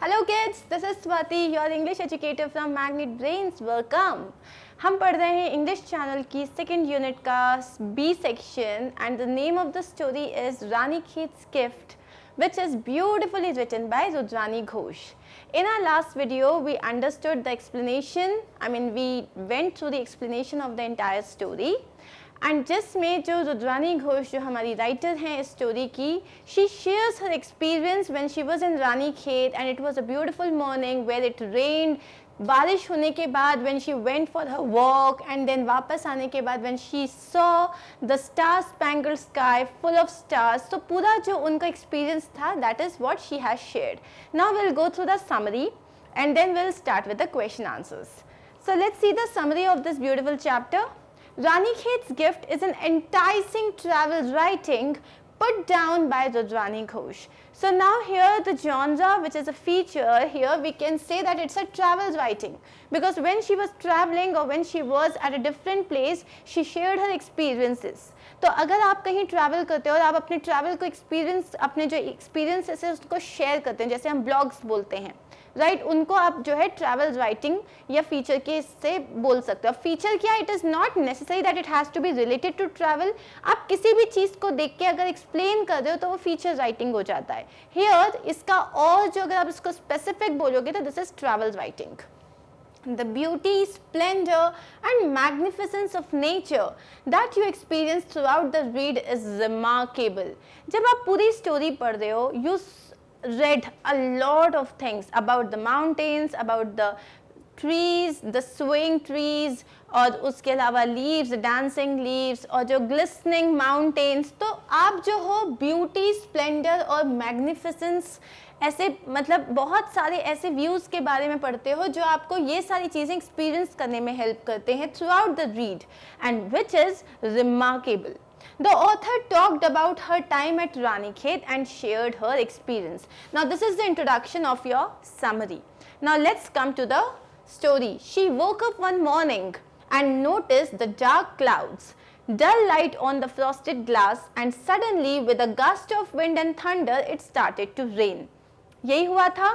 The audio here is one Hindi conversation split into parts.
Hello kids, this is Swati, your English educator from Magnet Brains. Welcome. हम पढ़ रहे हैं इंग्लिश चैनल की सेकेंड यूनिट का B section and the name of the story is Ranikhet's Gift, which is beautifully written by Rudrani Ghosh. In our last video, we understood the explanation. We went through the explanation of the entire story. And जिसमें जो रुद्रानी घोष जो हमारी राइटर हैं इस स्टोरी की, she shares her experience when she was in Ranikhet and it was a beautiful morning where it rained. बारिश होने के बाद when she went for her walk and then वापस आने के बाद when she saw the star spangled sky full of stars, तो पूरा जो उनका एक्सपीरियंस था that is what she has shared. Now will go through the summary and then will start with the question answers. So let's see the summary of this beautiful chapter. Ranikhet's Gift is an enticing travel writing put down by Rudrani Ghosh. So now here the genre which is a feature here, we can say that it's a travel writing because when she was traveling or when she was at a different place, she shared her experiences. तो अगर आप कहीं ट्रैवल करते हो और आप अपने ट्रैवल को एक्सपीरियंस, अपने जो एक्सपीरियंसेस है उसको शेयर करते हैं, जैसे हम ब्लॉग्स बोलते हैं, राइट, उनको आप जो है ट्रैवल राइटिंग या फीचर के इससे बोल सकते हो. फीचर क्या, it is not necessary that it has to be related to travel. आप किसी भी चीज़ को देख के अगर एक्सप्लेन कर रहे हो तो वो फीचर राइटिंग हो जाता है. हियर इसका और जो अगर आप इसको स्पेसिफिक बोलोगे तो this is travel writing. The beauty, splendor and magnificence of nature that you experience throughout the read is remarkable. जब आप पूरी स्टोरी पढ़ रहे हो, you read a lot of things about the mountains, about the trees, the swaying trees, और उसके अलावा लीव्स, डांसिंग लीव्स और जो ग्लिस्टनिंग माउंटेन्स. तो आप जो हो ब्यूटी, स्प्लेंडर और मैग्निफिसेंस ऐसे मतलब बहुत सारे ऐसे व्यूज़ के बारे में पढ़ते हो जो आपको ये सारी चीज़ें एक्सपीरियंस करने में हेल्प करते हैं through out the read and which is remarkable. The author talked about her time at Ranikhet and shared her experience. Now this is the introduction of your summary. Now let's come to the story. She woke up one morning and noticed the dark clouds, dull light on the frosted glass, and suddenly with a gust of wind and thunder it started to rain. यही हुआ था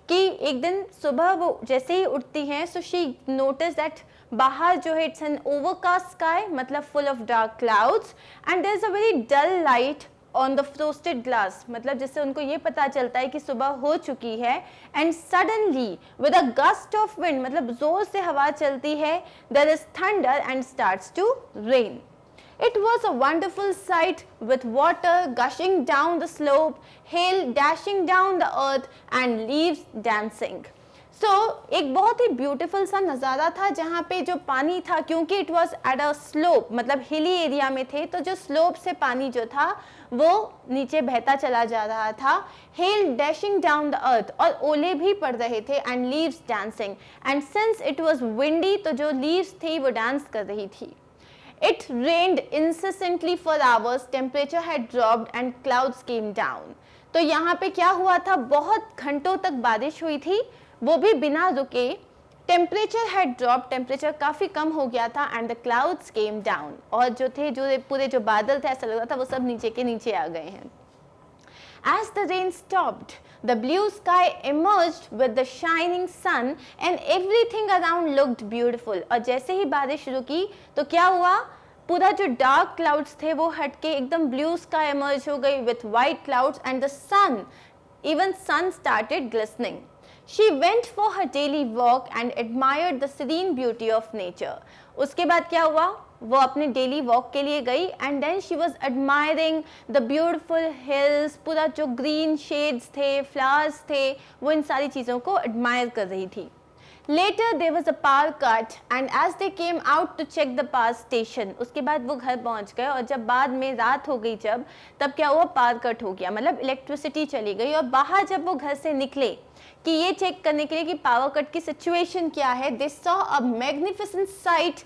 कि एक दिन सुबह वो जैसे ही उठती हैं, सो शी नोटिस दैट बाहर जो है इट्स एन ओवरकास्ट स्काई, मतलब full of dark clouds, and there is a very dull light on the frosted glass, मतलब जिससे उनको ये पता चलता है कि सुबह हो चुकी है. And suddenly with a gust of wind, मतलब जोर से हवा चलती है, there is thunder and starts to rain. It was a wonderful sight with water gushing down the slope, hail dashing down the earth and leaves dancing. So एक बहुत ही ब्यूटीफुल सा नज़ारा था जहाँ पे जो पानी था, क्योंकि it was at a slope, मतलब हिली एरिया में थे, तो जो स्लोप से पानी जो था वो नीचे बहता चला जा रहा था. Hail dashing down the earth, और ओले भी पड़ रहे थे, and leaves dancing, and since it was windy, तो जो leaves थी वो डांस कर रही थी. It rained incessantly for hours, temperature had dropped and clouds came down. तो यहाँ पे क्या हुआ था, बहुत घंटों तक बारिश हुई थी, वो भी बिना रुके. Temperature had dropped, टेम्परेचर काफ़ी कम हो गया था, and the clouds came down, और जो थे जो पूरे जो बादल थे ऐसा लग रहा था वो सब नीचे के नीचे आ गए हैं. As the rain stopped, the blue sky emerged with the shining sun and everything around looked beautiful. और जैसे ही बारिश रुकी तो क्या हुआ, पूरा जो डार्क क्लाउड्स थे वो हटके एकदम ब्लू स्काई इमर्ज हो गई with white clouds and the sun, even sun started glistening. She went for her daily walk and admired the serene beauty of nature. उसके बाद क्या हुआ, वो अपने डेली वॉक के लिए गई and then she was admiring the beautiful hills, पूरा जो ग्रीन शेड्स थे, फ्लावर्स थे, वो इन सारी चीज़ों को एडमायर कर रही थी. Later there was a power cut and as they came out to check the power station, उसके बाद वो घर पहुंच गए और जब बाद में रात हो गई जब, तब क्या हुआ, पावर कट हो गया, मतलब इलेक्ट्रिसिटी चली गई. और बाहर जब वो घर से निकले कि ये चेक करने के लिए कि पावर कट की सिचुएशन क्या है, they saw a magnificent sight,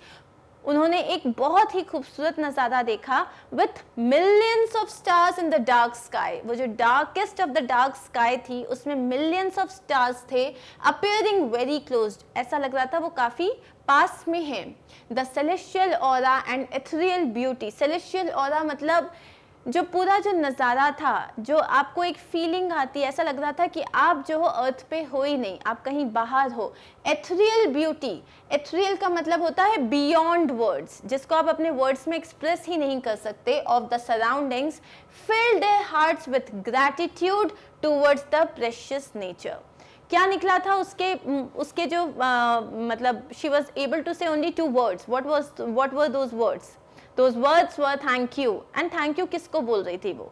उन्होंने एक बहुत ही खूबसूरत नज़ारा देखा with millions of stars in the dark sky. वो जो darkest of the dark sky थी उसमें मिलियंस ऑफ स्टार्स थे, अपियरिंग वेरी क्लोज, ऐसा लग रहा था वो काफ़ी पास में है. The celestial aura and ethereal beauty, celestial aura मतलब जो पूरा जो नज़ारा था, जो आपको एक फीलिंग आती है, ऐसा लग रहा था कि आप जो हो अर्थ पे हो ही नहीं, आप कहीं बाहर हो। एथरियल ब्यूटी, एथरियल का मतलब होता है बियॉन्ड वर्ड्स, जिसको आप अपने वर्ड्स में एक्सप्रेस ही नहीं कर सकते, of the surroundings field there hearts with gratitude towards the precious nature. क्या निकला था उसके जो मतलब शी वॉज एबल टू से only 2 words. what were those words? Those words were thank you. And thank you किसको बोल रही थी? वो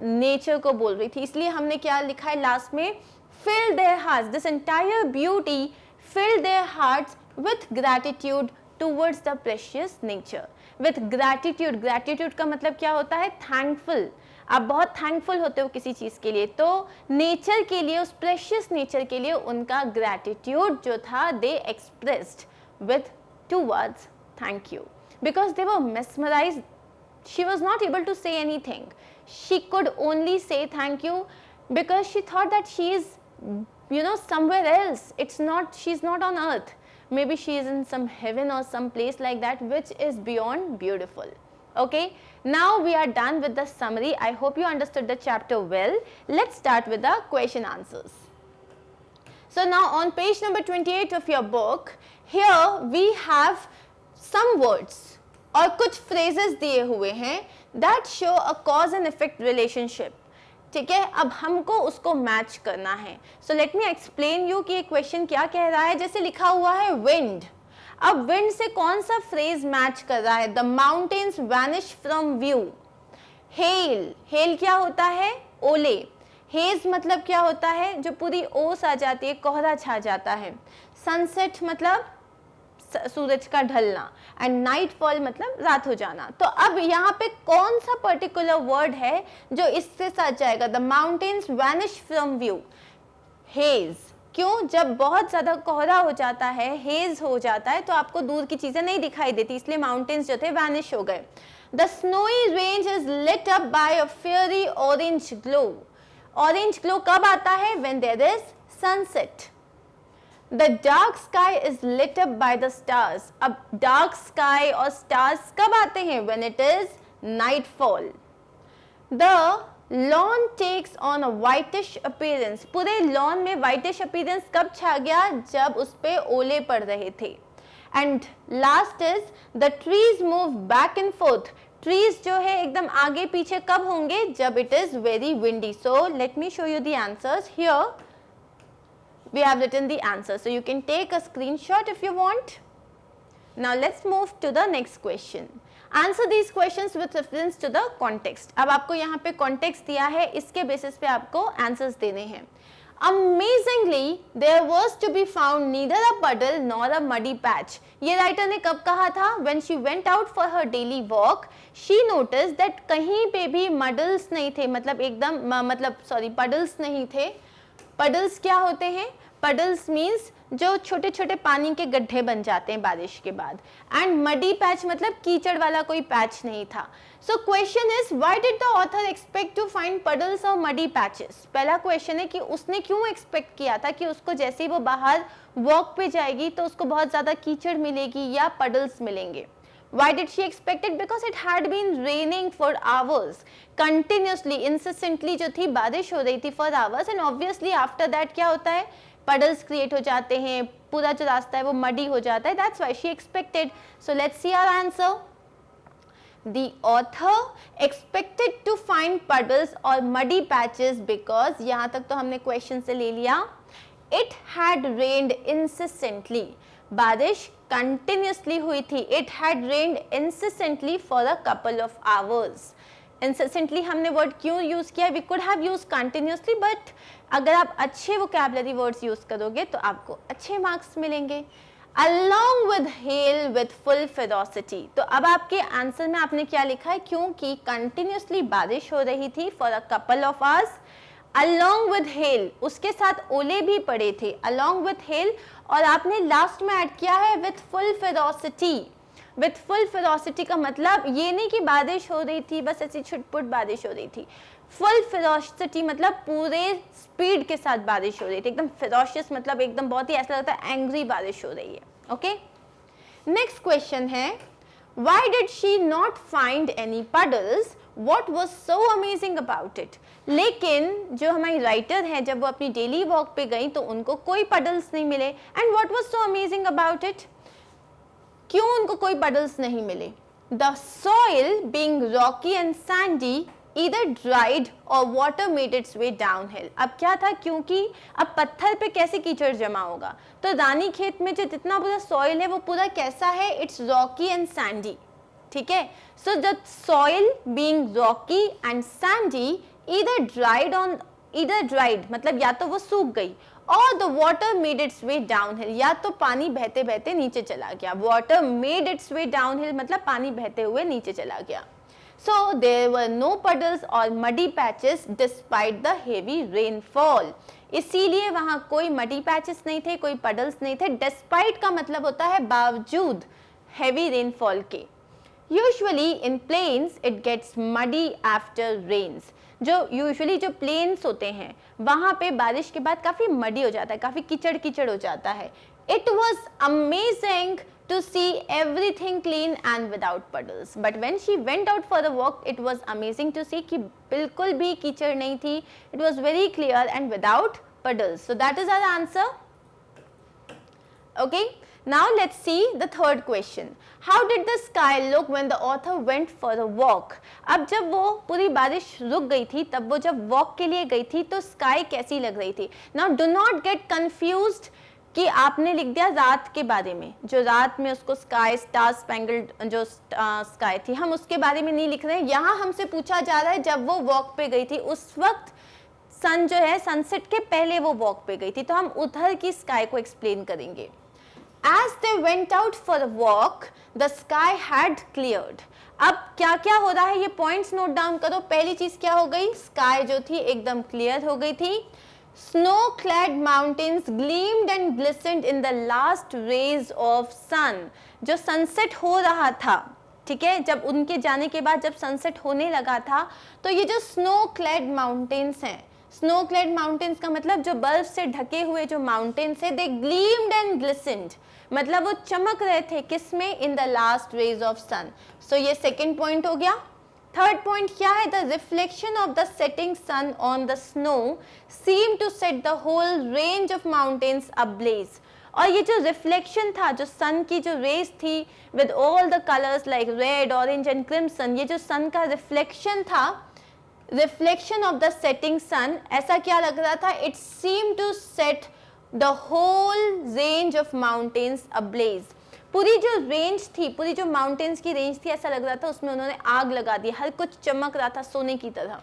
नेचर को बोल रही थी। इसलिए हमने क्या लिखा है लास्ट में, fill their hearts, this entire beauty filled their hearts with gratitude towards the precious nature. With gratitude, gratitude का मतलब क्या होता है? thankful. आप बहुत थैंकफुल होते हो किसी चीज़ के लिए, तो नेचर के लिए, उस प्रेशियस नेचर के लिए उनका ग्रैटिट्यूड जो था, they expressed with 2 words, thank you, because they were mesmerised. She was not able to say anything, she could only say thank you because she thought that she is somewhere else. She's not on earth. Maybe she is in some heaven or some place like that, which is beyond beautiful. Okay, now we are done with the summary. I hope you understood the chapter well. Let's start with the question answers. So now on page number 28 of your book, here we have some words और कुछ phrases दिए हुए हैं that show a cause and effect relationship. ठीक है, अब हमको उसको मैच करना है. So let me explain you कि ये क्वेश्चन क्या कह रहा है. जैसे लिखा हुआ है wind. अब विंड से कौन सा फ्रेज मैच कर रहा है? The mountains vanish from view. Hello, hello क्या होता है? ओले. हेज मतलब क्या होता है? जो पूरी ओस आ जाती है, कोहरा छा जाता है. सनसेट मतलब सूरज का ढलना. एंड नाइटफॉल मतलब रात हो जाना. तो अब यहाँ पे कौन सा पर्टिकुलर वर्ड है जो इससे साथ जाएगा? The mountains vanish from view. Hedge. क्यों? जब बहुत ज़्यादा कोहरा हो जाता है, हेज हो जाता है, तो आपको दूर की चीज़ें नहीं दिखाई देती, इसलिए माउंटेन्स जो थे वैनिश हो गए. The snowy range is lit up by a fairy orange glow. Orange glow कब आता है? When there is sunset. The dark sky is lit up by the stars. अब डार्क स्काई और स्टार्स कब आते हैं? When it is nightfall. The lawn takes on a whitish appearance. पूरे लॉन में वाइटिश अपीयरेंस कब छा गया? जब उस पे ओले पड़ रहे थे. And last is the trees move back and forth. Trees जो है एकदम आगे पीछे कब होंगे? जब it is very windy. So let me show you the answers. Here we have written the answer, so you can take a screenshot if you want. Now let's move to the next question. Answer these questions with reference to the context. अब आपको यहाँ पे context दिया है, इसके basis पे आपको answers देने हैं. Amazingly, there was to be found neither a puddle nor a muddy patch. ये writer ने कब कहा था? When she went out for her daily walk, she noticed that कहीं पे भी muddles नहीं थे, मतलब एकदम puddles नहीं थे. Puddles क्या होते हैं? Puddles means जो छोटे छोटे पानी के गड्ढे बन जाते हैं बारिश के बाद. एंड मडी पैच मतलब कीचड़ वाला कोई पैच नहीं था. So question is, why did the author expect to find puddles और मडी पैचेस? पहला क्वेश्चन है कि उसने क्यों एक्सपेक्ट किया था कि उसको जैसे ही वो बाहर वॉक पे जाएगी तो उसको बहुत ज़्यादा कीचड़ मिलेगी या पडल्स मिलेंगे. Why did she expect it? Because it had been raining for hours, continuously, incessantly जो थी बारिश हो रही थी for hours, and obviously after that क्या होता है? Puddles create हो जाते हैं, पूरा जो रास्ता है वो muddy हो जाता है. That's why she expected. So let's see our answer. The author expected to find puddles or muddy patches because यहाँ तक तो हमने question से ले लिया. It had rained incessantly. बारिश कंटिन्यूसली हुई थी. It had rained incessantly for a couple of hours. Incessantly हमने वर्ड क्यों यूज किया? We could have use continuously, but अगर आप अच्छे वोकैबुलरी वर्ड्स यूज करोगे तो आपको अच्छे मार्क्स मिलेंगे. Along with hail with full ferocity. तो अब आपके आंसर में आपने क्या लिखा है? क्योंकि कंटिन्यूसली बारिश हो रही थी for a couple of hours. Along with hail, उसके साथ ओले भी पड़े थे. Along with hail, और आपने लास्ट में ऐड किया है with full ferocity. With full ferocity का मतलब ये नहीं कि बारिश हो रही थी, बस ऐसी छुटपुट बारिश हो रही थी. Full ferocity मतलब पूरे स्पीड के साथ बारिश हो रही थी. एकदम ferocious मतलब एकदम बहुत ही ऐसा लगता है एंग्री बारिश हो रही है. ओके, नेक्स्ट क्वेश्चन है, Why did she not find any puddles? What was so amazing about it? लेकिन जो हमारी राइटर है जब वो अपनी डेली वॉक पे गई तो उनको कोई पडल्स नहीं मिले. And what was so amazing about it? क्यों उनको कोई पडल्स नहीं मिले? The soil being Rocky and Sandy either dried or water made its way downhill. अब क्या था, क्योंकि अब पत्थर पे कैसे कीचड़ जमा होगा, तो रानी खेत में जो जितना पूरा सॉइल है वो पूरा कैसा है, इट्स रॉकी एंड सैंडी. ठीक है, so the soil being Rocky and Sandy either dried मतलब या तो वो सूख गई, और the water made it's way downhill, या तो पानी बहते बहते नीचे चला गया. Water made it's way downhill मतलब पानी बहते हुए नीचे चला गया. So there were no puddles or muddy patches despite the heavy rainfall. इसीलिए वहाँ कोई muddy patches नहीं थे, कोई puddles नहीं थे. Despite का मतलब होता है बावजूद heavy rainfall के. Usually in plains it gets muddy after rains. जो usually जो plains होते हैं वहाँ पे बारिश के बाद काफ़ी muddy हो जाता है, काफ़ी कीचड़ कीचड़ हो जाता है. It was amazing to see everything clean and without puddles. But when she went out for the walk, it was amazing to see कि बिल्कुल भी कीचड़ नहीं थी. It was very clear and without puddles. So that is our answer. Okay. Now let's see the third question. How did the sky look when the author went for the walk? अब जब वो पूरी बारिश रुक गई थी, तब वो जब वॉक के लिए गई थी तो स्काई कैसी लग रही थी. Now do not get confused कि आपने लिख दिया रात के बारे में, जो रात में उसको स्काई स्टार स्पैंगल्ड जो स्काई थी, हम उसके बारे में नहीं लिख रहे हैं. यहाँ हमसे पूछा जा रहा है जब वो वॉक पे गई थी उस वक्त सन जो है सनसेट के पहले वो वॉक पे गई थी, तो हम उधर की स्काई को एक्सप्लेन करेंगे. As they went out for a walk, the sky had cleared. अब क्या क्या हो रहा है ये पॉइंट्स नोट डाउन करो. पहली चीज क्या हो गई, स्काई जो थी एकदम क्लियर हो गई थी. Snow-clad mountains gleamed and glistened in the last rays of sun. जो सनसेट हो रहा था, ठीक है, जब उनके जाने के बाद जब सनसेट होने लगा था, तो ये जो snow-clad mountains हैं, snow-clad mountains का मतलब जो बर्फ से ढके हुए जो mountains हैं, they gleamed and glistened, मतलब वो चमक रहे थे किसमें, in the last rays of sun. So ये second point हो गया. थर्ड पॉइंट क्या है, the reflection of the setting sun on the snow seem to set the whole range of mountains ablaze. और ये जो रिफ्लेक्शन था, जो सन की जो रेज थी with all the colours like red, orange and crimson, ये जो सन का रिफ्लेक्शन था, reflection of the setting sun, ऐसा क्या लग रहा था, it seem to set the whole range of mountains ablaze. पूरी जो रेंज थी, पूरी जो माउंटेन्स की रेंज थी, ऐसा लग रहा था उसमें उन्होंने आग लगा दी, हर कुछ चमक रहा था सोने की तरह.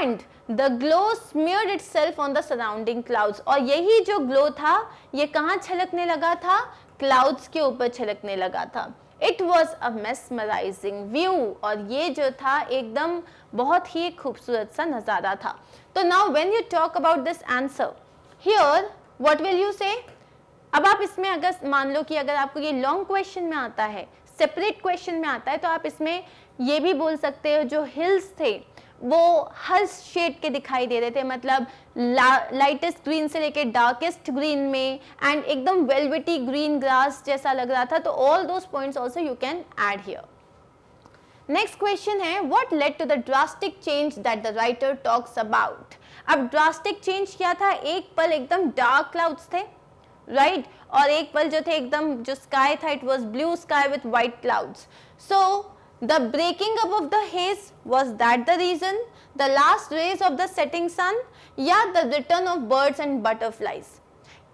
And the glow smeared itself on the surrounding clouds. और यही जो ग्लो था ये कहाँ छलकने लगा था, क्लाउड्स के ऊपर छलकने लगा था. It was a mesmerising view. और ये जो था एकदम बहुत ही खूबसूरत सा नज़ारा था. तो now when you talk about this answer here, what will you से? अब आप इसमें अगर मान लो कि अगर आपको ये लॉन्ग क्वेश्चन में आता है, सेपरेट क्वेश्चन में आता है, तो आप इसमें ये भी बोल सकते हो जो हिल्स थे वो हर शेड के दिखाई दे रहे थे, मतलब लाइटेस्ट ग्रीन से लेके डार्केस्ट ग्रीन में, एंड एकदम वेलवेटी ग्रीन ग्रास जैसा लग रहा था. तो all those points also you can add here. Next question है, what led to the drastic change that the writer talks about. अब ड्रास्टिक चेंज क्या था, एक पल एकदम डार्क क्लाउड्स थे, राइट, और एक पल जो थे एकदम जो स्काई था, it was blue sky with white clouds. So the breaking up of the haze, was that the reason, the last rays of the setting sun, या the return of birds and butterflies?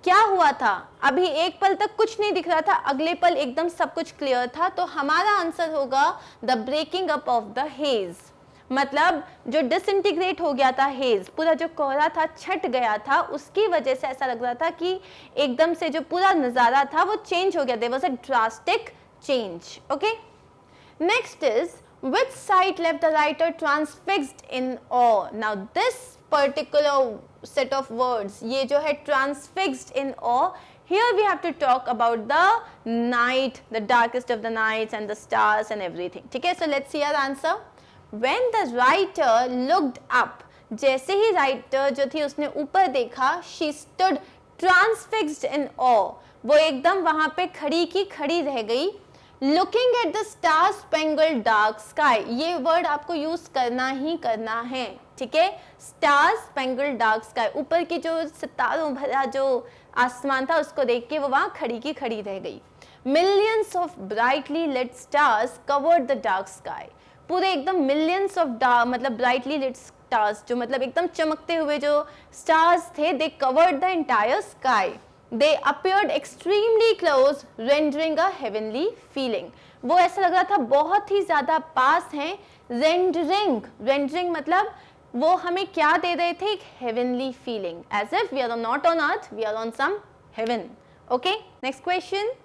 क्या हुआ था, अभी एक पल तक कुछ नहीं दिख रहा था, अगले पल एकदम सब कुछ क्लियर था. तो हमारा आंसर होगा the breaking up of the haze, मतलब जो डिसइंटीग्रेट हो गया था हेज, पूरा जो कोहरा था छट गया था, उसकी वजह से ऐसा लग रहा था कि एकदम से जो पूरा नज़ारा था वो चेंज हो गया. There was a drastic change. Okay, next is which sight left the writer transfixed in awe. Now this particular set of words, ये जो है transfixed in awe, here we have to talk about the night, the darkest of the nights and the stars and everything. ठीक है, so let's see our answer. When the writer looked up, जैसे ही राइटर जो थी उसने ऊपर देखा, she stood transfixed in awe, वो एकदम वहां पे खड़ी की खड़ी रह गई. Looking at the star spangled dark sky, ये वर्ड आपको यूज करना ही करना है, ठीक है। स्टार स्पेंगल्ड डार्क स्काई, ऊपर की जो सितारों भरा जो आसमान था उसको देख के वो वहां खड़ी की खड़ी रह गई। Millions of brightly lit stars covered the dark sky, पूरे एकदम मिलियंस ऑफ मतलब ब्राइटली लिट स्टार्स, जो मतलब एकदम चमकते हुए जो स्टार्स थे, they covered the entire sky. They appeared extremely close, rendering a heavenly feeling. वो ऐसा लग रहा था बहुत ही ज्यादा पास हैं। rendering मतलब वो हमें क्या दे रहे थे, एक heavenly feeling, as if we are not on earth, we are on some heaven. Okay, next question.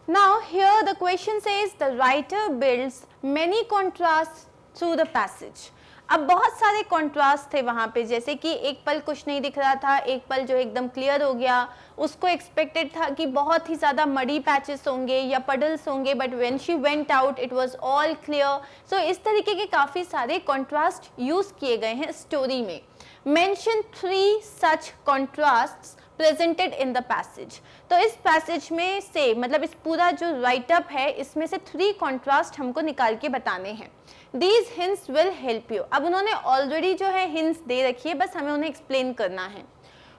Now here the question says the writer builds many contrasts through the passage. अब बहुत सारे कॉन्ट्रास्ट थे वहाँ पे, जैसे कि एक पल कुछ नहीं दिख रहा था, एक पल जो एकदम क्लियर हो गया, उसको एक्सपेक्टेड था कि बहुत ही ज़्यादा मडी पैचेस होंगे या पडल्स होंगे, but when she went out it was all clear. So इस तरीके के काफ़ी सारे कॉन्ट्रास्ट यूज़ किए गए हैं स्टोरी में। Mention 3 such contrasts presented in the passage. तो इस पैसेज में से मतलब इस पूरा जो राइटअप है इसमें से 3 कॉन्ट्रास्ट हमको निकाल के बताने हैं। These hints will help you. अब उन्होंने ऑलरेडी जो है hints दे रखी है, बस हमें उन्हें एक्सप्लेन करना है।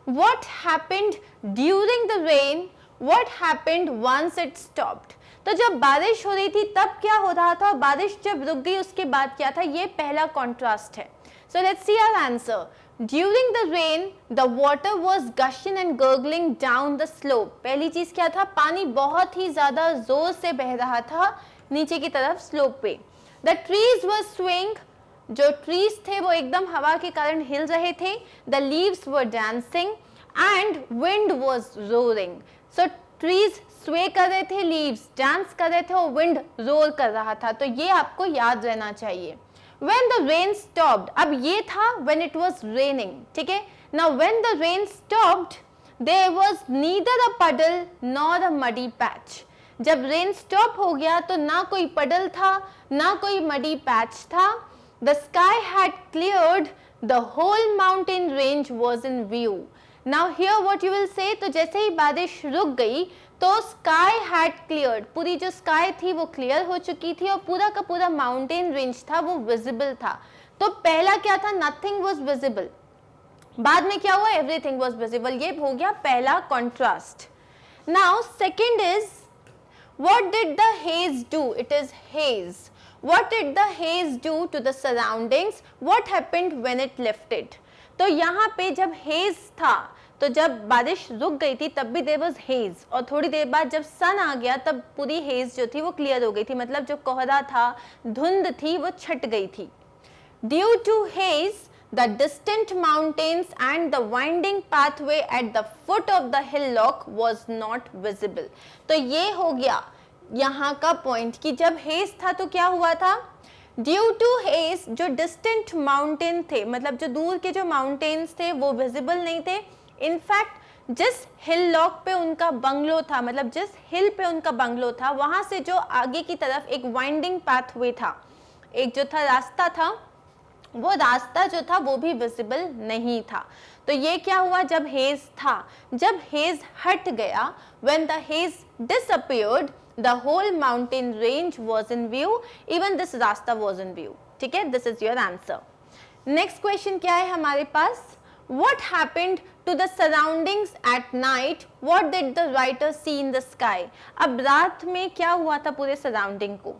What happened during the rain? What happened once it stopped? तो जब बारिश हो रही थी तब क्या हो रहा था, और बारिश जब रुक गई उसके बाद क्या था, ये पहला कॉन्ट्रास्ट है। So let's see our answer. During the rain, the water was gushing and gurgling down the slope. पहली चीज क्या था, पानी बहुत ही ज्यादा जोर से बह रहा था नीचे की तरफ स्लोप पे। The trees were swaying, जो ट्रीज थे वो एकदम हवा के कारण हिल रहे थे। The leaves were dancing and wind was roaring. So trees sway कर रहे थे, leaves dance कर रहे थे और wind roar कर रहा था। तो ये आपको याद रहना चाहिए। When the rain stopped, अब ये था when it was raining, ठीक है। Now when the rain stopped, there was neither a puddle nor a muddy patch. जब रेन स्टॉप हो गया तो ना कोई पडल था ना कोई मडी पैच था। The sky had cleared, the whole mountain range was in view. Now here what you will say, तो जैसे ही बारिश रुक गई तो स्काई हैड क्लियर्ड, पूरी जो स्काई थी वो क्लियर हो चुकी थी और पूरा का पूरा माउंटेन रेंज था वो विजिबल था। तो पहला क्या था, नथिंग वाज विजिबल। बाद में क्या हुआ, एवरीथिंग वाज विजिबल। ये हो गया पहला contrast. Now second is what did the haze do? It is haze. What did the haze do to the surroundings? What happened when it lifted? तो यहाँ पे जब हेज था, तो जब बारिश रुक गई थी तब भी there was haze, और थोड़ी देर बाद जब सन आ गया तब पूरी हेज जो थी वो क्लियर हो गई थी, मतलब जो कोहरा था, धुंध थी, वो छट गई थी। Due to haze, the distant mountains and the winding pathway at the foot of the hillock was not visible. तो ये हो गया यहाँ का पॉइंट कि जब हेज था तो क्या हुआ था, ड्यू टू हेज जो डिस्टेंट माउंटेन थे, मतलब जो दूर के जो माउंटेन्स थे वो विजिबल नहीं थे। इनफैक्ट जिस हिल लॉक पे उनका बंगलो था, मतलब जिस हिल पे उनका बंगलो था, वहां से जो आगे की तरफ एक वाइंडिंग पाथवे था, एक जो था रास्ता था, वो रास्ता जो था वो भी विजिबल नहीं था। तो ये क्या हुआ, जब हेज था, जब हेज हट गया, when the haze disappeared, the whole mountain range was in view, even this रास्ता was in view। ठीक है, this is your answer। Next question क्या है हमारे पास, what happened to the surroundings at night? What did the writer see in the sky? अब रात में क्या हुआ था पूरे सराउंडिंग को,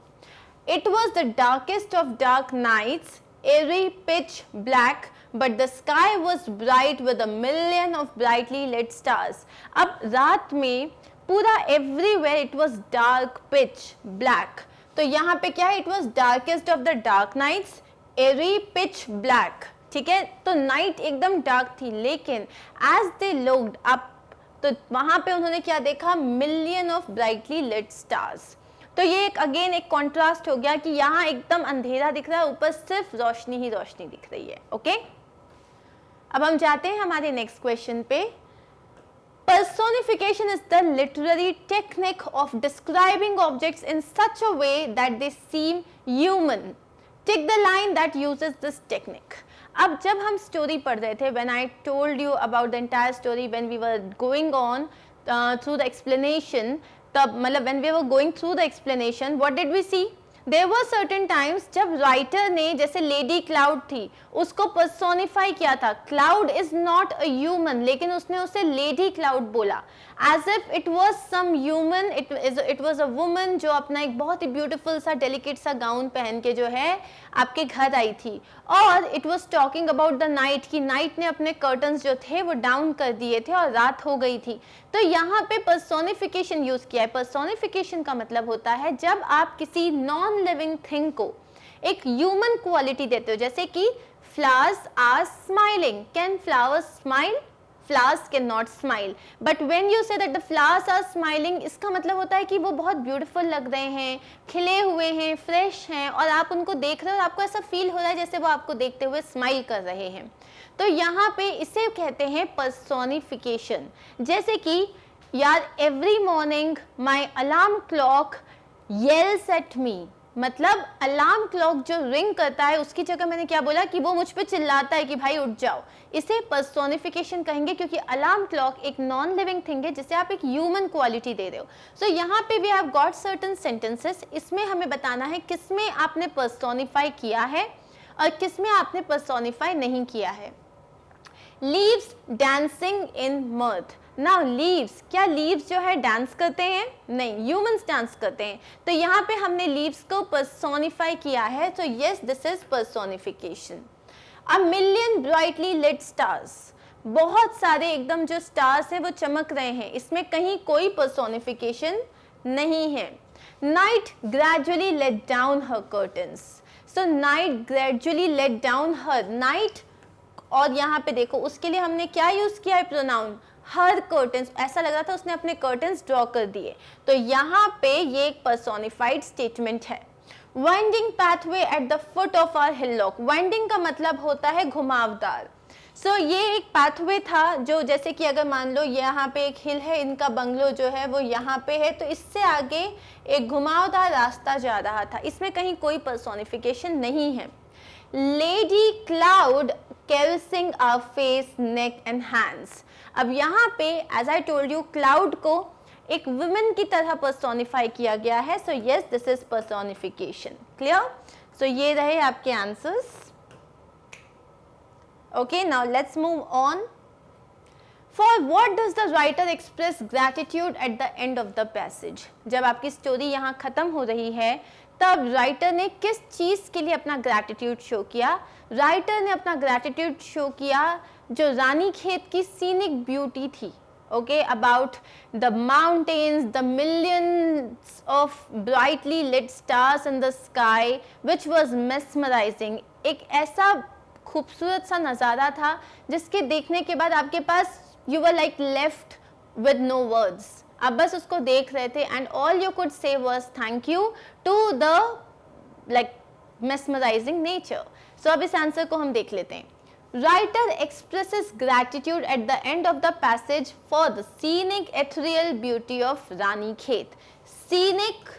it was the darkest of dark nights, airy pitch black, but the sky was bright with a million of brightly lit stars। अब रात में पूरा everywhere it was dark pitch black, तो यहाँ पे क्या है, it was darkest of the dark nights, airy pitch black। ठीक है, तो नाइट एकदम डार्क थी, लेकिन as they looked up, तो वहां पे उन्होंने क्या देखा, million of brightly lit stars। तो ये एक अगेन एक कॉन्ट्रास्ट हो गया कि यहाँ एकदम अंधेरा दिख रहा है, ऊपर सिर्फ रोशनी ही रोशनी दिख रही है। ओके, अब हम जाते हैं हमारे नेक्स्ट क्वेश्चन पे। Personification is the literary technique of describing objects in such a way that they seem human. Take the line that uses this technique. अब जब हम स्टोरी पढ़ रहे थे, when I told you about the entire story, when we were going on through the explanation, तब मतलब when we were going through the explanation, what did we see? There were certain times जब राइटर ने जैसे लेडी क्लाउड थी उसको पर्सोनिफाई किया था. Cloud is not a human, लेकिन उसने उसे लेडी क्लाउड बोला as if it was some human. It was a woman जो अपना एक बहुत ही ब्यूटीफुल सा डेलिकेट सा गाउन पहन के जो है आपके घर आई थी. और it was talking about the night की नाइट ने अपने कर्टन्स जो थे वो डाउन कर दिए थे और रात हो गई थी. तो यहाँ पे पर्सोनिफिकेशन यूज किया है. पर्सोनिफिकेशन का मतलब होता है जब आप किसी नॉन लिविंग थिंग को एक ह्यूमन क्वालिटी देते हो. जैसे कि flowers are smiling. Can flowers smile? Flowers cannot smile. But when you say that the flowers are smiling, इसका मतलब होता है कि वो बहुत ब्यूटीफुल लग रहे हैं, खिले हुए हैं, फ्रेश हैं, और आप उनको देख रहे हो और आपको ऐसा फील हो रहा है जैसे वो आपको देखते हुए स्माइल कर रहे हैं. तो यहाँ पे इसे कहते हैं पर्सोनिफिकेशन. जैसे कि यार every morning my alarm clock येल्स at me. मतलब अलार्म क्लॉक जो रिंग करता है उसकी जगह मैंने क्या बोला कि वो मुझ पे चिल्लाता है कि भाई उठ जाओ. इसे पर्सोनिफिकेशन कहेंगे क्योंकि अलार्म क्लॉक एक नॉन लिविंग थिंग है जिसे आप एक ह्यूमन क्वालिटी दे रहे हो. सो यहाँ पे we have got certain sentences. इसमें हमें बताना है किसमें आपने पर्सोनिफाई किया है और किसमें आपने पर्सोनिफाई नहीं किया है. Leaves dancing in मर्थ. Now leaves, क्या लीव्स जो है डांस करते हैं? नहीं, ह्यूमंस डांस करते हैं. तो यहाँ पे हमने लीव्स को पर्सोनिफाई किया है. तो yes, this is personification. A million brightly lit stars. बहुत सारे एकदम जो स्टार्स है वो चमक रहे हैं. इसमें कहीं कोई पर्सोनिफिकेशन नहीं है. नाइट ग्रेजुअली लेट डाउन हर कर्टन्स. सो नाइट ग्रेजुअली लेट डाउन हर. नाइट, और यहाँ पे देखो उसके लिए हमने क्या यूज किया है प्रोनाउन, हर कर्टन्स. ऐसा लग रहा था उसने अपने कर्टन्स ड्रॉ कर दिए. तो यहाँ पे ये एक पर्सोनिफाइड स्टेटमेंट है. Winding pathway at the foot of our hillock. Winding का मतलब होता है घुमावदार. सो ये एक पाथवे था जो, जैसे कि अगर मान लो यहाँ पे एक हिल है, इनका बंगलो जो है वो यहाँ पे है, तो इससे आगे एक घुमावदार रास्ता जा रहा था. इसमें कहीं कोई पर्सोनिफिकेशन नहीं है. Lady cloud caressing our face, neck and hands. अब यहाँ पे as I told you cloud को एक वुमेन की तरह पर्सोनिफाई किया गया है. So yes, this is personification. Clear? So ये रहे आपके answers. Okay, now let's move on. For what does the writer express gratitude at the end of the passage. जब आपकी स्टोरी यहाँ खत्म हो रही है तब राइटर ने किस चीज के लिए अपना ग्रैटिट्यूड शो किया? राइटर ने अपना ग्रैटिट्यूड शो किया जो रानी खेत की सीनिक ब्यूटी थी. Okay, about the mountains, the millions of brightly lit stars in the sky which was mesmerising. एक ऐसा खूबसूरत सा नज़ारा था जिसके देखने के बाद आपके पास you were like left with no words. आप बस उसको देख रहे थे and all you could say was thank you to the like mesmerising nature. So अब इस आंसर को हम देख लेते हैं. Writer expresses gratitude at the end of the passage for the scenic ethereal beauty of Rani Khet. Scenic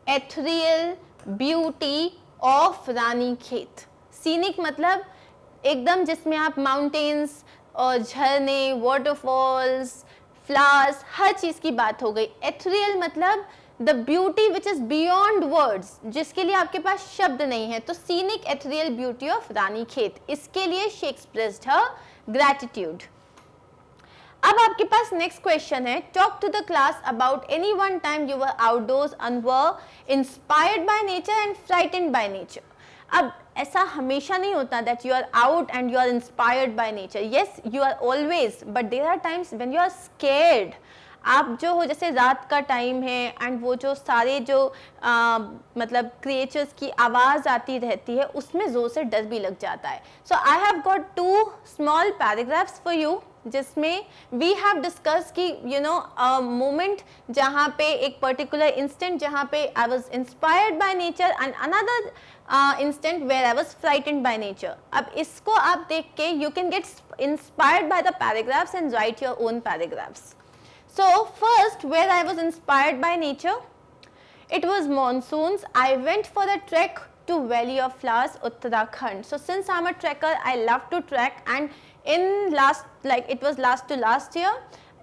ethereal beauty of Rani Khet. Scenic मतलब एकदम जिसमें आप माउंटेन्स और झरने, वाटरफॉल्स, फ्लावर्स, हर चीज की बात हो गई. एथरियल मतलब the beauty which is beyond words, जिसके लिए आपके पास शब्द नहीं है. तो सीनिक एथरियल ब्यूटी ऑफ रानी खेत, इसके लिए शी एक्सप्रेस्ड हर ग्रैटिट्यूड. अब आपके पास नेक्स्ट क्वेश्चन है. Talk to the class about any one time you were outdoors and were inspired by nature and frightened by nature. अब ऐसा हमेशा नहीं होता that you are out and you are inspired by nature. Yes, you are always, but there are times when you are scared. आप जो हो, जैसे रात का टाइम है एंड वो जो सारे जो मतलब क्रिएचर्स की आवाज़ आती रहती है उसमें ज़ोर से डर भी लग जाता है. So I have got 2 small paragraphs for you जिसमें वी हैव डिस्कस कि यू नो अ मोमेंट जहाँ पे एक पर्टिकुलर इंस्टेंट जहाँ पे I was inspired by nature and another instant where I was frightened by nature. अब इसको आप देख के you can get inspired by the paragraphs and write your own paragraphs. So first, where I was inspired by nature, it was monsoons. I went for a trek to Valley of Flowers, Uttarakhand. So since I'm a trekker, I love to trek, and in last, like it was last to last year,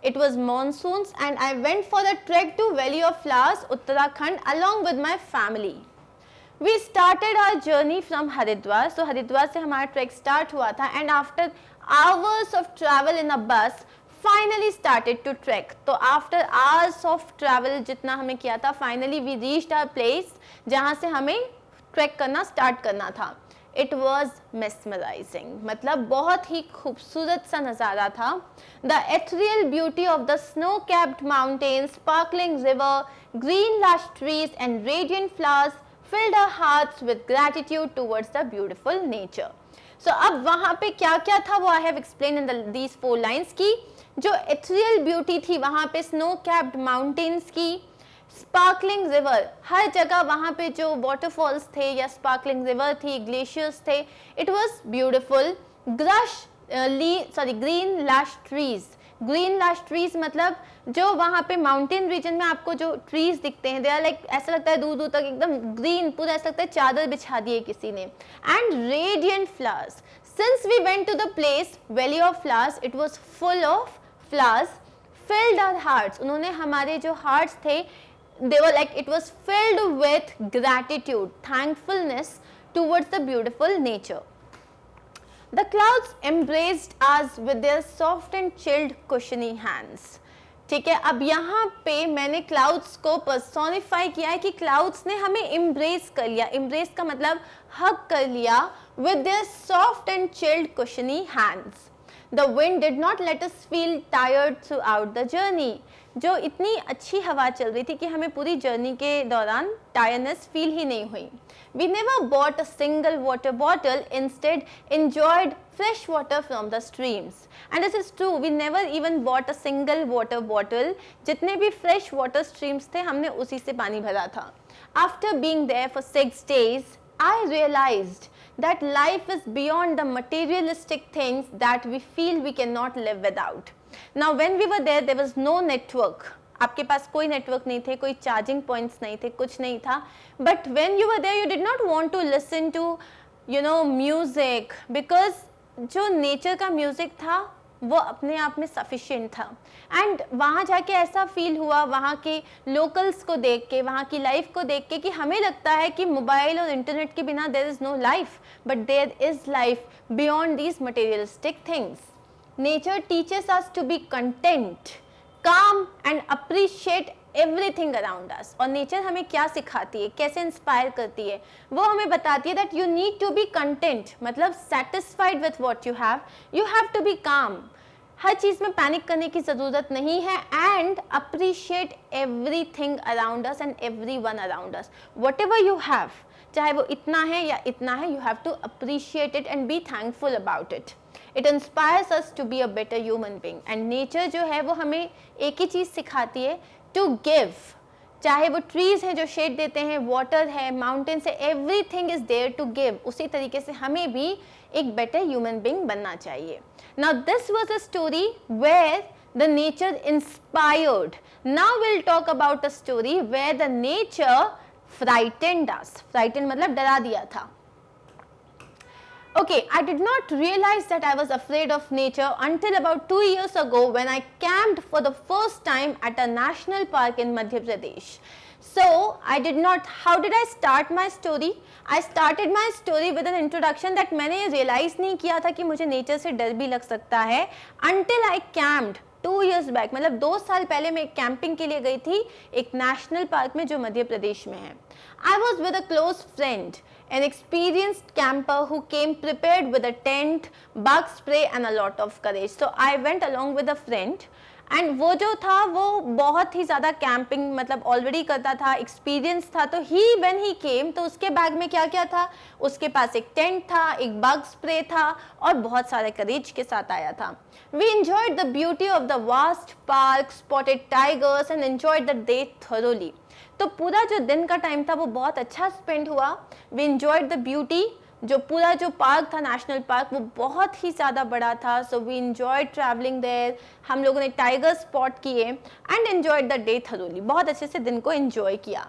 It was monsoons and I went for a trek to Valley of Flowers, Uttarakhand along with my family. We started our journey from Haridwar. So Haridwar से हमारा trek start हुआ था and after hours of travel in a bus, finally started to trek. तो after hours of travel जितना हमें किया था, finally we reached our place जहाँ से हमें trek करना start करना था. It was mesmerizing. मतलब बहुत ही खूबसूरत सा नज़ारा था. The ethereal beauty of the snow-capped mountains, sparkling river, green lush trees and radiant flowers filled our hearts with gratitude towards the beautiful nature. So अब वहाँ पे क्या क्या था वो I have explained in these 4 lines की जो ethereal beauty थी वहाँ पे snow-capped mountains की, स्पार्कलिंग रिवर, हर जगह वहाँ पे जो वाटरफॉल्स थे या स्पार्कलिंग रिवर थी, ग्लेशियर्स थे, it was beautiful. Green lush trees. Green lush trees मतलब जो वहाँ पे माउंटेन रीजन में आपको जो ट्रीज दिखते हैं, दे आर लाइक ऐसा लगता है दूर दूर तक एकदम ग्रीन, पूरा ऐसा लगता है चादर बिछा दी है किसी ने. And radiant flowers. Since we went to the place valley of flowers, it was full of flowers, filled our hearts. उन्होंने हमारे जो हार्ट्स थे, they were like, it was filled with gratitude, thankfulness towards the beautiful nature. The clouds embraced us with their soft and chilled cushiony hands. ठीक है, अब यहाँ पे मैंने क्लाउड्स को पर्सोनिफाई किया है कि क्लाउड्स ने हमें इम्ब्रेस कर लिया. इम्ब्रेस का मतलब हग कर लिया. with their soft and chilled cushiony hands. The wind did not let us feel tired throughout the journey. जो इतनी अच्छी हवा चल रही थी कि हमें पूरी जर्नी के दौरान टायरनेस फील ही नहीं हुई. We never bought a single water bottle, instead enjoyed fresh water from the streams. And this is true, we never even bought a single water bottle. जितने भी fresh water streams थे हमने उसी से पानी भरा था. After being there for 6 days, I realized that life is beyond the materialistic things that we feel we cannot live without. Now when we were there was no network. आपके पास कोई नेटवर्क नहीं थे, कोई चार्जिंग पॉइंट्स नहीं थे, कुछ नहीं था. But when you were there you did not want to listen to music, because जो नेचर का म्यूजिक था वो अपने आप में सफिशिएंट था. एंड वहाँ जाके ऐसा फील हुआ, वहाँ के लोकल्स को देख के, वहाँ की लाइफ को देख के, कि हमें लगता है कि मोबाइल और इंटरनेट के बिना there is no life, but there is life beyond these materialistic things. Nature teaches us to be content, calm and appreciate everything around us. और नेचर हमें क्या सिखाती है, कैसे इंस्पायर करती है, वो हमें बताती है that you need to be content, मतलब satisfied with what you have to be calm. हर चीज़ में पैनिक करने की ज़रूरत नहीं है. and appreciate everything around us and everyone around us. whatever you have, चाहे वो इतना है या इतना है, you have to appreciate it and be thankful about it. It inspires us to be a better human being. And nature जो है वो हमें एक ही चीज़ सिखाती है, to give. चाहे वो trees हैं जो shade देते हैं, water है, mountains है, everything is there to give. उसी तरीके से हमें भी एक better human being बनना चाहिए. Now this was a story where the nature inspired. Now we'll talk about a story where the nature frightened us. Frightened मतलब डरा दिया था. Okay, I did not realize that I was afraid of nature until about 2 years ago when I camped for the first time at a national park in Madhya Pradesh. So, how did I start my story? I started my story with an introduction that मैंने ये realize नहीं किया था कि मुझे nature से डर भी लग सकता है until I camped 2 years back. मतलब 2 साल पहले मैं कैंपिंग के लिए गई थी एक नेशनल पार्क में जो मध्य प्रदेश में है. I was with a close friend, an experienced camper who came prepared with a tent, bug spray and a lot of courage. So I went along with a friend and वो जो था वो बहुत ही ज़्यादा कैंपिंग मतलब ऑलरेडी करता था, एक्सपीरियंस था. तो when he came तो उसके बैग में क्या क्या था, उसके पास एक टेंट था, एक बग स्प्रे था और बहुत सारे करेज के साथ आया था. We enjoyed the beauty of the vast park, spotted tigers and enjoyed the day thoroughly. तो पूरा जो दिन का टाइम था वो बहुत अच्छा स्पेंड हुआ. We enjoyed the beauty, जो पूरा जो पार्क था नेशनल पार्क वो बहुत ही ज़्यादा बड़ा था. So we enjoyed traveling there. हम लोगों ने टाइगर स्पॉट किए and enjoyed the day thoroughly. बहुत अच्छे से दिन को enjoy किया.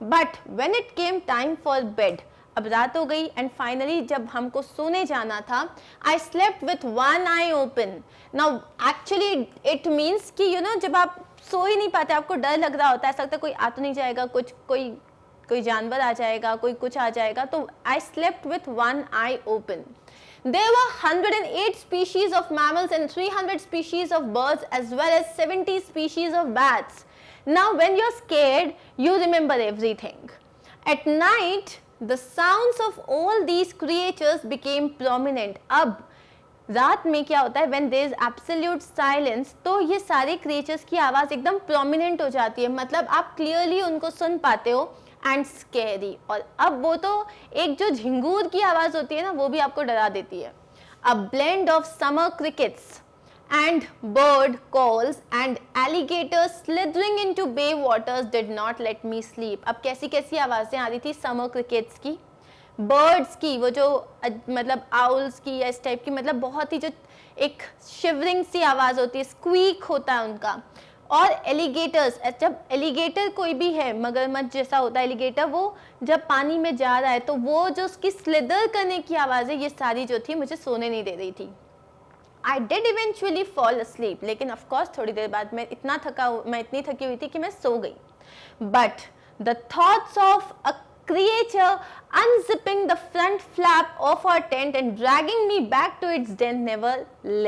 But when it came time for bed, अब रात हो गई एंड फाइनली जब हमको सोने जाना था, I slept with one I open. Now actually it means कि यू नो जब आप सो ही नहीं पाते, आपको डर लग रहा होता है, ऐसा लगता है कोई आ तो नहीं जाएगा, कुछ कोई जानवर आ जाएगा, कोई कुछ आ जाएगा. तो I slept with one I open. There were 108 species of mammals and 300 species of birds as well as 70 species of bats. Now when you're scared, you remember everything. At night, the sounds of all these creatures became prominent. अब रात में क्या होता है, when there is absolute silence, तो ये सारे creatures की आवाज़ एकदम prominent हो जाती है, मतलब आप clearly उनको सुन पाते हो. एंड स्कैरी, और अब वो तो एक जो झिंगूर की आवाज होती है ना, वो भी आपको डरा देती है. A blend of summer crickets and bird calls and alligators slithering into bay waters did not let me sleep. अब कैसी कैसी आवाजें आ रही थी, समर क्रिकेट्स की, बर्ड्स की, वो जो मतलब आउल्स की या इस टाइप की, मतलब बहुत ही जो एक शिवरिंग सी आवाज होती है, स्क्वीक होता है उनका. और एलिगेटर्स, जब एलिगेटर कोई भी है, मगरमच्छ जैसा होता है एलिगेटर, वो जब पानी में जा रहा है तो वो जो उसकी स्लिदर करने की आवाज़ें, ये सारी जो थी मुझे सोने नहीं दे रही थी. I did eventually fall asleep, लेकिन ऑफकोर्स थोड़ी देर बाद मैं इतनी थकी हुई थी कि मैं सो गई. But the thoughts of a creature unzipping the front flap of our tent and dragging me back to its den never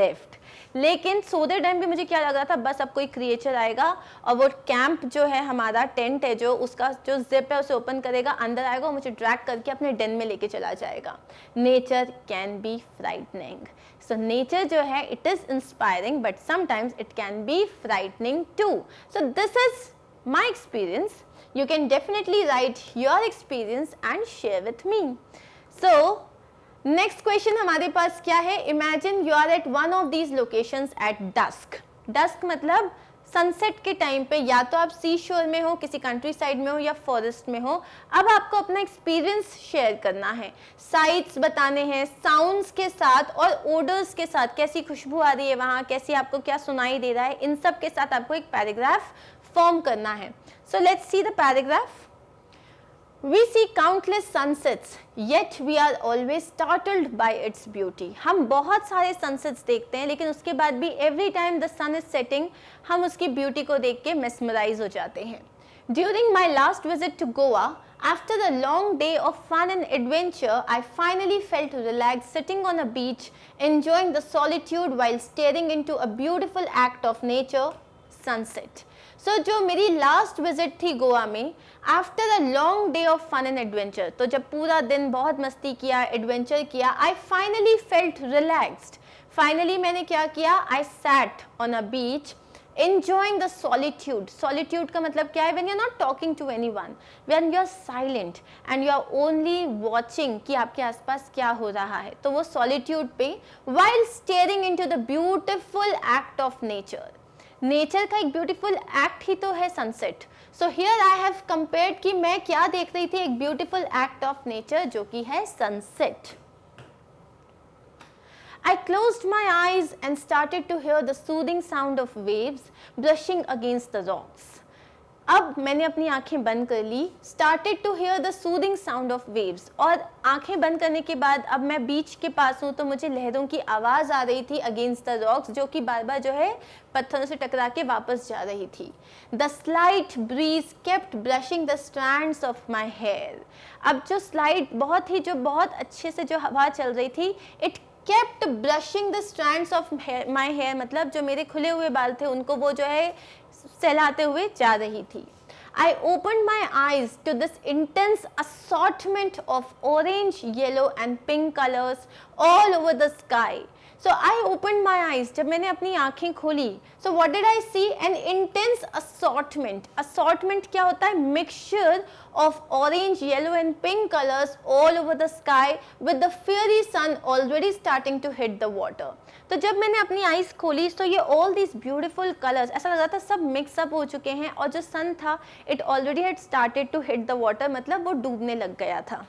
left. लेकिन सोते टाइम भी मुझे क्या लग रहा था, बस अब कोई क्रिएचर आएगा और वो कैंप जो है हमारा, टेंट है जो, उसका जो जिप है उसे ओपन करेगा, अंदर आएगा और मुझे ड्रैग करके अपने डेन में लेके चला जाएगा. Nature can be frightening. So nature जो है it is inspiring but sometimes it can be frightening too. So this is my experience. You can definitely write your experience and share with me. So, next question हमारे पास क्या है? Imagine you are at one of these locations at dusk. Dusk मतलब सनसेट के टाइम पे, या तो आप सी शोर में हो, किसी कंट्री साइड में हो या फॉरेस्ट में हो. अब आपको अपना एक्सपीरियंस शेयर करना है, साइट्स बताने हैं, साउंड्स के साथ और ओडर्स के साथ, कैसी खुशबू आ रही है वहाँ, कैसी आपको क्या सुनाई दे रहा है, इन सब के साथ आपको एक पैराग्राफ फॉर्म करना है. So let's see the paragraph. We see countless sunsets, yet we are always startled by its beauty. हम बहुत सारे sunsets देखते हैं, लेकिन उसके बाद भी every time the sun is setting, हम उसकी beauty को देख के mesmerize हो जाते हैं. During my last visit to Goa, after a long day of fun and adventure, I finally felt relaxed sitting on a beach, enjoying the solitude while staring into a beautiful act of nature, sunset. So, जो मेरी लास्ट विजिट थी गोवा में, after a long day of fun and adventure, तो जब पूरा दिन बहुत मस्ती किया, एडवेंचर किया, I finally felt relaxed. Finally मैंने क्या किया, I sat on a beach enjoying the solitude. Solitude का मतलब क्या है? When you're not talking to anyone, when you're silent and you're only watching कि आपके आसपास क्या हो रहा है, तो वो solitude पे, while staring into the beautiful act of nature. Nature का एक ब्यूटीफुल एक्ट ही तो है sunset. So here I have compared कि मैं क्या देख रही थी, एक ब्यूटीफुल एक्ट ऑफ नेचर जो कि है sunset. I closed my eyes and started to hear the soothing sound of waves brushing against the rocks. अब मैंने अपनी आंखें बंद कर ली. Started to hear the soothing sound of waves, और आंखें बंद करने के बाद अब मैं बीच के पास हूँ तो मुझे लहरों की आवाज़ आ रही थी अगेंस्ट द रॉक्स, जो कि बार बार जो है पत्थरों से टकरा के वापस जा रही थी. The slight breeze kept brushing the strands of my hair. अब जो स्लाइट बहुत अच्छे से जो हवा चल रही थी, it kept brushing the strands of my hair, मतलब जो मेरे खुले हुए बाल थे उनको वो जो है सहलाते हुए जा रही थी. I opened my eyes to this intense assortment of orange, yellow and pink colors all over the sky. So I opened my eyes. जब मैंने अपनी आँखें खोली, so what did I see? An intense assortment. Assortment क्या होता है? Mixture of orange, yellow and pink colors all over the sky with the fiery sun already starting to hit the water. तो जब मैंने अपनी आईज खोली तो ये all these beautiful colors, ऐसा लग रहा था सब मिक्स अप हो चुके हैं, और जो सन था it already had started to hit the water, मतलब वो डूबने लग गया था.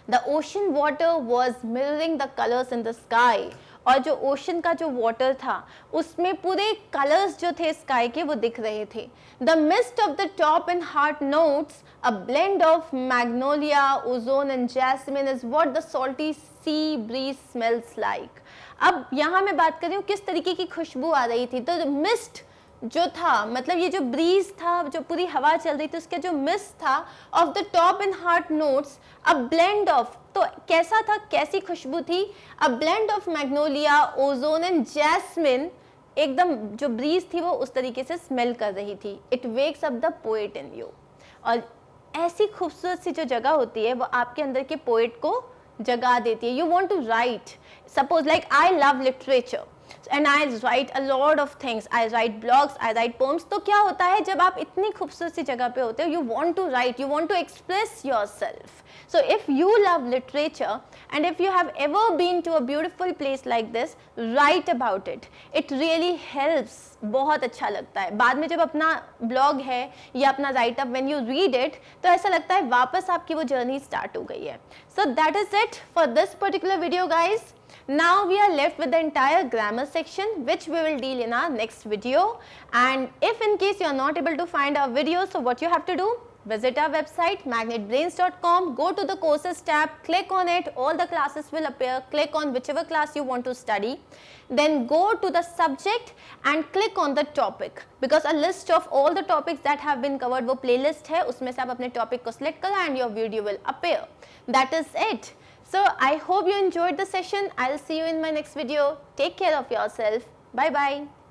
The ocean water was mirroring the colors in the sky. और जो ओशन का जो वाटर था उसमें पूरे कलर्स जो थे स्काई के वो दिख रहे थे. The mist of the top and heart notes, a blend of magnolia, ozone and jasmine is what the salty sea breeze smells like. अब यहाँ मैं बात कर रही हूँ किस तरीके की खुशबू आ रही थी. तो मिस्ट जो था, मतलब ये जो ब्रीज था, जो पूरी हवा चल रही थी, उसके जो मिस्ट था of the top and heart notes, a blend of, तो कैसा था, कैसी खुशबू थी, a blend of magnolia, ozone and jasmine. एकदम जो ब्रीज थी वो उस तरीके से स्मेल कर रही थी. It wakes up the poet in you. और ऐसी खूबसूरत सी जो जगह होती है वो आपके अंदर के पोएट को जगा देती है. You want to write, suppose like I love literature and I write a lot of things. I write blogs, I write poems. तो क्या होता है जब आप इतनी खूबसूरत सी जगह पे होते हो, you want to write, you want to express yourself. So if you love literature and if you have ever been to a beautiful place like this, write about it. It really helps. बहुत अच्छा लगता है. बाद में जब अपना ब्लॉग है या अपना right up when you read it, तो ऐसा लगता है वापस आपकी वो जर्नी स्टार्ट हो गई है. So that is it for this particular video, guys. Now we are left with the entire grammar section, which we will deal in our next video. And if in case you are not able to find our video, so what you have to do, visit our website magnetbrains.com, go to the courses tab, click on it, all the classes will appear, click on whichever class you want to study, then go to the subject and click on the topic, because a list of all the topics that have been covered वो playlist है, उसमें से आप अपने topic को select करें and your video will appear. That is it. So I hope you enjoyed the session. I'll see you in my next video. Take care of yourself. Bye bye.